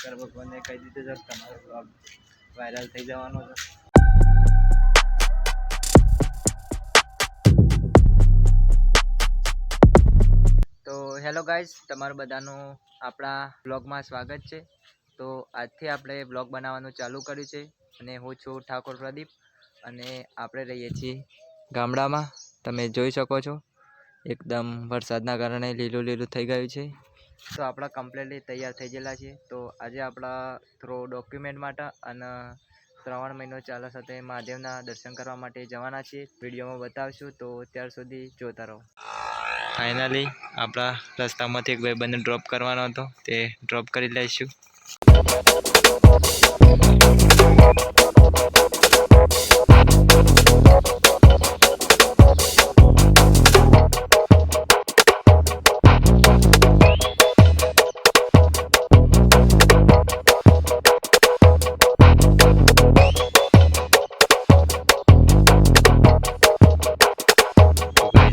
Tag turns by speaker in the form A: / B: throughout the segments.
A: શંકર ભગવાનને કહી દીધું છે તમારો બ્લોગ વાયરલ થઈ જવાનો છે. તો હેલો ગાઈઝ, તમારું બધાનું આપણા બ્લોગમાં સ્વાગત છે. તો આજથી આપણે બ્લોગ બનાવવાનું ચાલુ કર્યું છે અને હું છું ઠાકોર પ્રદીપ અને આપણે રહીએ છીએ ગામડામાં. તમે જોઈ શકો છો એકદમ વરસાદના કારણે લીલું લીલું થઈ ગયું છે. તો આપણા કમ્પ્લીટલી તૈયાર થઈ ગયેલા છે. તો આજે આપણા થ્રો ડોક્યુમેન્ટ માટે અને શ્રાવણ મહિનો ચાલે સાથે મહાદેવના દર્શન કરવા માટે જવાના છીએ. વિડીયોમાં બતાવશું, તો ત્યાર સુધી જોતા રહો. ફાઇનલી આપણા રસ્તામાંથી એક ભાઈબંધને ડ્રોપ કરવાનો હતો, તે ડ્રોપ કરી લઈશું.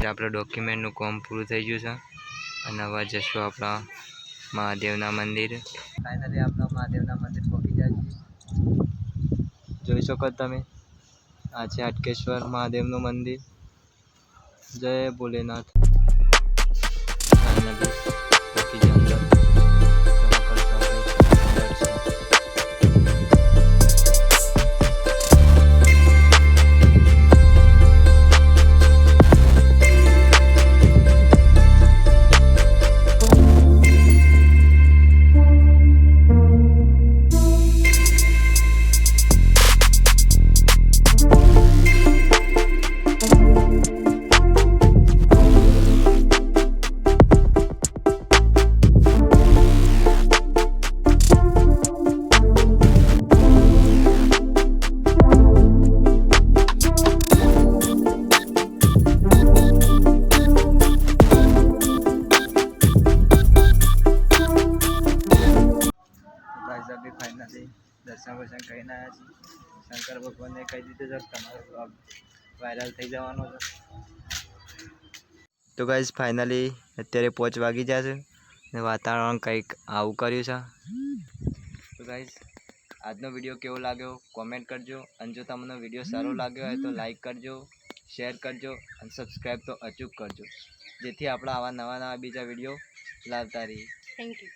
A: આપણે ડોક્યુમેન્ટનું કામ પૂરું થઈ ગયું છે અને હવે જશું આપણા મહાદેવના મંદિર. ફાઇનલી આપણા મહાદેવના મંદિર પહોંચી જાય છે. જોઈ શકો તમે, આ છે હાટકેશ્વર મહાદેવનું મંદિર. જય ભોલેનાથ. ફાઇનલી પહોંચી જાય અંદર. ફાઇનલી દર્શન વર્શન કરીને આવ્યા છીએ. શંકર ભગવાનને કહી દીધું છે તમારો બ્લોગ વાયરલ થઈ જવાનો છે. તો ગાઈઝ ફાઇનલી અત્યારે 5 વાગી જશે ને વાતાવરણ કંઈક આવું કર્યું છે. તો ગાઈઝ આજનો વિડીયો કેવો લાગ્યો કોમેન્ટ કરજો, અને જો તમને વિડીયો સારો લાગ્યો હોય તો લાઈક કરજો, શેર કરજો અને સબસ્ક્રાઈબ તો અચૂક કરજો, જેથી આપણા આવા નવા બીજા વિડીયો લાવતા રહીએ. Thank you.